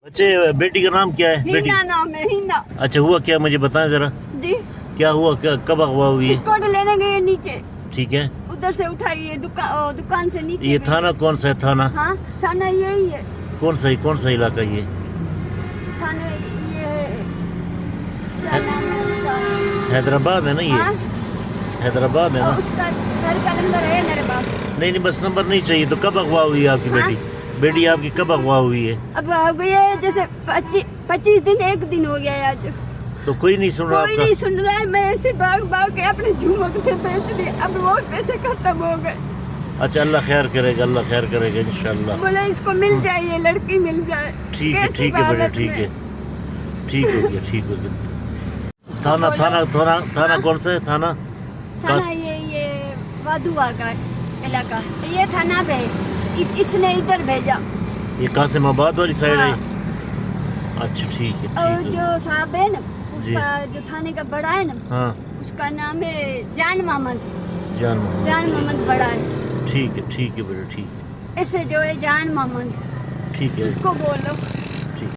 بچے بیٹی کا نام کیا ہے؟ بیٹی ہینا نام ہے، ہینا۔ اچھا ہوا کیا مجھے بتائیں ذرا، جی کیا ہوا، کب اغوا ہوئی اس ہے؟ کو لینے گئے نیچے، ٹھیک ہے، ادھر سے اٹھائی ہے دکان سے نیچے یہ گئے۔ تھانہ کون سا ہے؟ تھانہ ہاں تھانہ یہی ہے، کون سا علاقہ یہ؟ تھانہ یہ ہے، کیا نام ہے اس کا؟ حیدرآباد ہے نا یہ؟ ہاں حیدرآباد ہے نا؟ اس کا گھر کا نمبر ہے میرے پاس۔ نہیں بس نمبر نہیں چاہیے، تو کب اغوا ہوئی ہے آپ کی ہاں؟ بیٹی آپ کی کب اغوا ہوئی ہے؟ اب ہو گئی ہے جیسے 25 دن، 1 دن ہو گیا ہے آج۔ تو کوئی نہیں سن رہا کوئی آپ کا؟ نہیں سن رہا ہے، میں ایسے بھاگ کے اپنے جھومکتے بیچ لیے، اب وہ پیسے ختم ہو گئے۔ اچھا اللہ خیر کرے گا، اللہ خیر کرے گا انشاءاللہ۔ بولا اس کو مل جائے، یہ لڑکی مل جائے۔ ٹھیک ہے کیسی بیٹا، حالت ٹھیک میں؟ ہے، ٹھیک ہو گیا۔ اس کو تھانہ بولو۔ کون سا ہے؟ تھانہ تھانہ یہ وادوا کا علاقہ، یہ تھانہ پہ اس نے ادھر بھیجا۔ یہ قاسم آباد والی سائڈ ہے؟ ہاں۔ اچھا ٹھیک ہے، اور ٹھیک ہے۔ جو صاحب ہے نا، اس جی۔ کا جو تھانے کا بڑا ہے نا، ہاں اس کا نام ہے جان محمد جان بڑا ہے، ٹھیک ہے بیٹا، ٹھیک ہے، ایسے جو ہے جان محمد، ٹھیک ہے۔ اس کو بولو۔